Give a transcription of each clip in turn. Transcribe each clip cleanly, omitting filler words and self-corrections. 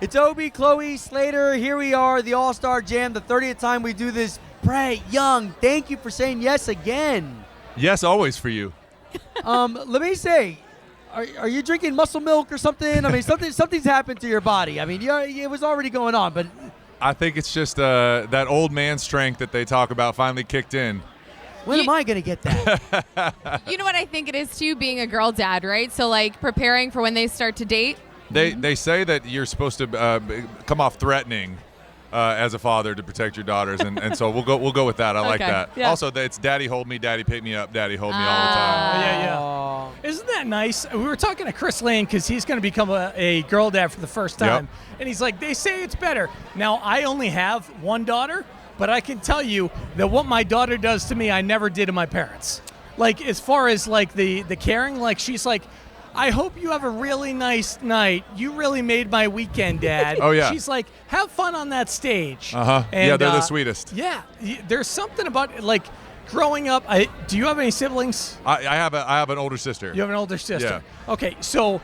It's Obi, Chloe, Slater. Here we are, the All-Star Jam, the 30th time we do this. Brett Young, thank you for saying yes again. Yes, always for you. Let me say, are you drinking muscle milk or something? I mean, something's happened to your body. I mean, it was already going on, but I think it's just that old man strength that they talk about finally kicked in. when am I going to get that? You know what I think it is, too, being a girl dad, right? So, like, preparing for when they start to date. They say that you're supposed to come off threatening as a father to protect your daughters, and so we'll go with that. I like Okay. that. Yeah. Also, it's daddy hold me, daddy pick me up, daddy hold me all the time. Yeah. Isn't that nice? We were talking to Chris Lane because he's going to become a girl dad for the first time. Yep. And he's like, they say it's better. Now, I only have one daughter, but I can tell you that what my daughter does to me, I never did to my parents. Like, as far as, like, the caring, like, she's like, I hope you have a really nice night. You really made my weekend, Dad. Oh, yeah. She's like, have fun on that stage. Uh-huh. And, Yeah, they're the sweetest. Yeah. There's something about, like, growing up. Do you have any siblings? I have an older sister. You have an older sister. Yeah. Okay, so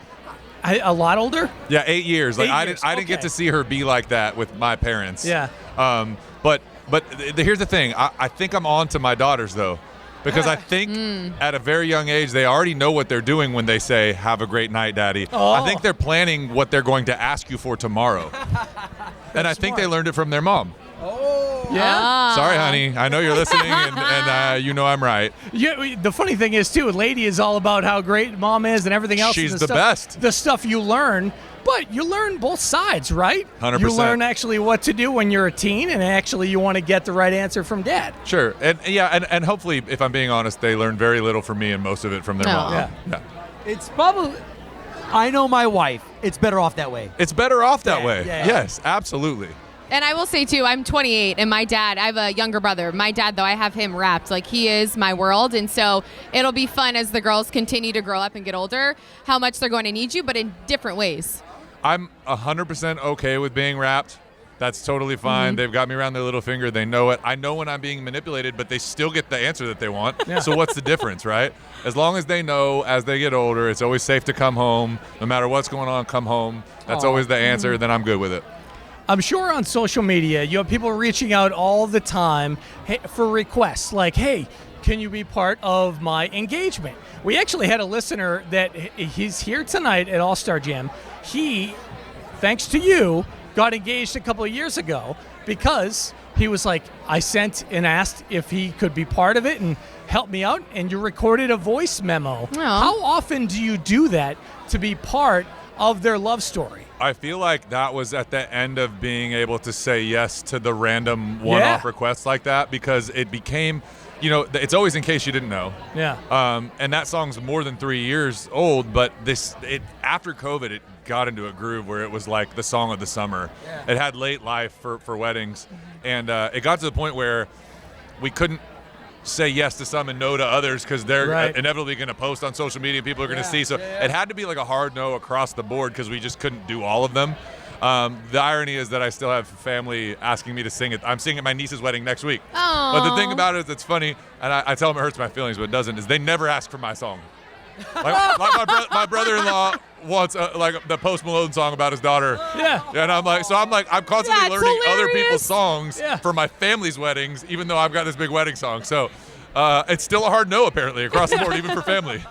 a lot older? Yeah, 8 years. Like 8 years, I didn't get okay. to see her be like that with my parents. Yeah. But here's the thing. I think I'm on to my daughters though, because I think at a very young age they already know what they're doing when they say "Have a great night, Daddy." Oh. I think they're planning what they're going to ask you for tomorrow, and I think they learned it from their mom. Yeah. Sorry, honey. I know you're listening, and you know I'm right. Yeah, the funny thing is, too, Lady is all about how great mom is and everything else. She's and the stuff, best. The stuff you learn, but you learn both sides, right? 100%. You learn actually what to do when you're a teen, and actually you want to get the right answer from Dad. Sure, and hopefully, if I'm being honest, they learned very little from me and most of it from their No. mom. Yeah. It's probably, I know my wife. It's better off that way. It's better off that way. yeah. Yes, absolutely. And I will say, too, I'm 28, and my dad, I have a younger brother. My dad, though, I have him wrapped. Like, he is my world. And so it'll be fun as the girls continue to grow up and get older, how much they're going to need you, but in different ways. I'm 100% okay with being wrapped. That's totally fine. They've got me around their little finger. They know it. I know when I'm being manipulated, but they still get the answer that they want. So what's the difference, right? As long as they know as they get older, it's always safe to come home. No matter what's going on, come home. That's always the answer. Then I'm good with it. I'm sure on social media, you have people reaching out all the time for requests like, hey, can you be part of my engagement? We actually had a listener that he's here tonight at All-Star Jam. He, thanks to you, got engaged a couple of years ago because he was like, I sent and asked if he could be part of it and help me out, and you recorded a voice memo. How often do you do that to be part of their love story? I feel like that was at the end of being able to say yes to the random one-off requests like that, because it became, it's always in case you didn't know. Yeah. And that song's more than 3 years old, but after COVID, it got into a groove where it was like the song of the summer. Yeah. It had late life for weddings, and it got to the point where we couldn't say yes to some and no to others because they're inevitably going to post on social media. People are going to see. So it had to be like a hard no across the board because we just couldn't do all of them. The irony is that I still have family asking me to sing it. I'm singing at my niece's wedding next week. Aww. But the thing about it is it's funny, and I tell them it hurts my feelings, but it doesn't, is they never ask for my song. Like my brother-in-law wants like the Post Malone song about his daughter. Yeah. And I'm constantly That's learning other hilarious. people's songs Yeah. for my family's weddings, even though I've got this big wedding song. So it's still a hard no, apparently, across the board, even for family.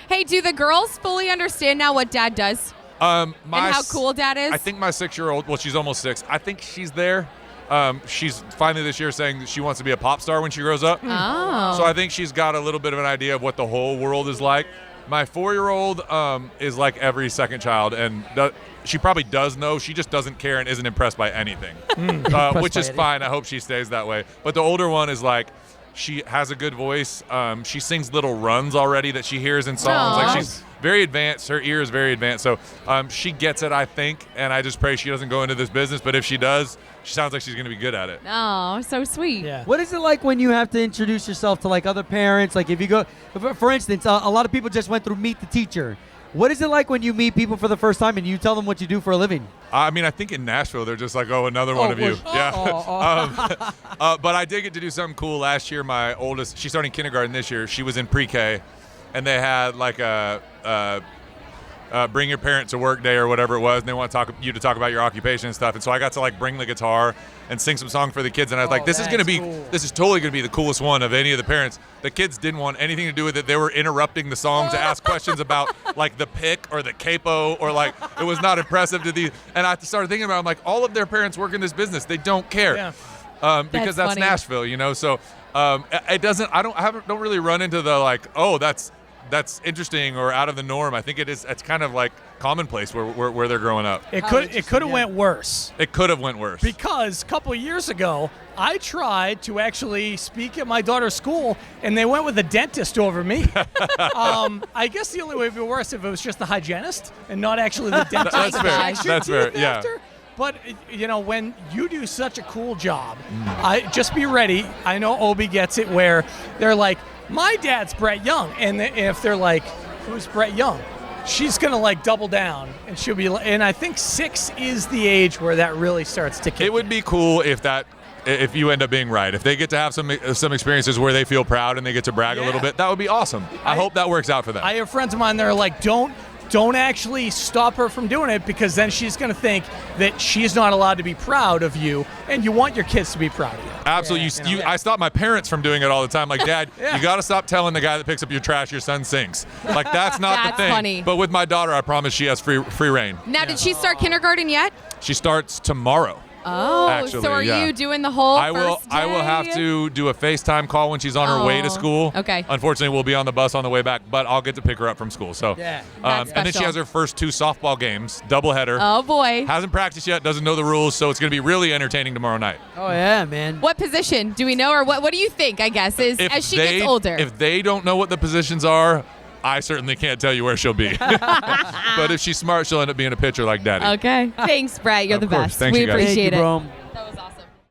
Hey, do the girls fully understand now what Dad does And and how cool Dad is? I think my 6-year-old, well, she's almost 6. I think she's there. She's finally this year saying that she wants to be a pop star when she grows up. Oh. So I think she's got a little bit of an idea of what the whole world is like. My 4-year-old is like every second child, and she probably does know. She just doesn't care and isn't impressed by anything, which is fine. I hope she stays that way. But the older one is like, she has a good voice. She sings little runs already that she hears in songs. Aww. Like, she's very advanced. Her ear is very advanced. So she gets it, I think, and I just pray she doesn't go into this business. But if she does, she sounds like she's going to be good at it. Oh, so sweet. Yeah. What is it like when you have to introduce yourself to like other parents? Like if you go, for instance, a lot of people just went through Meet the Teacher. What is it like when you meet people for the first time and you tell them what you do for a living? I mean, I think in Nashville, they're just like, oh, another one of you. Yeah. But I did get to do something cool last year. My oldest, she's starting kindergarten this year. She was in pre-K, and they had like bring your parent to work day or whatever it was, and they want you to talk about your occupation and stuff. And so I got to like bring the guitar and sing some song for the kids. And I was like, this is totally going to be the coolest one of any of the parents. The kids didn't want anything to do with it. They were interrupting the song to ask questions about like the pick or the capo, or like it was not impressive to these. And I started thinking about it, I'm like, all of their parents work in this business. They don't care. Yeah. Because that's funny. Nashville, you know. So it doesn't. Don't really run into the like, oh, that's interesting or out of the norm. I think it's kind of like commonplace where they're growing up. It could have went worse. It could have went worse. Because a couple of years ago, I tried to actually speak at my daughter's school, and they went with a dentist over me. I guess the only way it would be worse if it was just the hygienist and not actually the dentist. That's fair. That's That's fair. Yeah. after. But, you know, when you do such a cool job, just be ready. I know Obi gets it where they're like, my dad's Brett Young. And if they're like, who's Brett Young? She's going to, like, double down. And she'll be, and I think 6 is the age where that really starts to kick It would in. be cool if you end up being right. If they get to have some experiences where they feel proud and they get to brag a little bit, that would be awesome. I hope that works out for them. I have friends of mine that are like, don't actually stop her from doing it, because then she's going to think that she's not allowed to be proud of you, and you want your kids to be proud of you. Absolutely. I stop my parents from doing it all the time. Like, Dad, you got to stop telling the guy that picks up your trash your son sinks. Like, that's not That's the thing. funny. But with my daughter, I promise she has free reign. Now, did she start kindergarten yet? She starts tomorrow. Oh, Actually, so are yeah. you doing the whole I will first day? have to do a FaceTime call when she's on her way to school. Okay. Unfortunately, we'll be on the bus on the way back, but I'll get to pick her up from school. So Yeah. That's and then she special. has her first 2 softball games, doubleheader. Oh, boy. Hasn't practiced yet, doesn't know the rules, so it's going to be really entertaining tomorrow night. Oh yeah, man. What position? Do we know, or what do you think, I guess, as she gets older? If they don't know what the positions are, I certainly can't tell you where she'll be. But if she's smart, she'll end up being a pitcher like Daddy. Okay. Thanks, Brett. You're Of the course. best. Thanks, We you guys. appreciate Thank you, it. bro.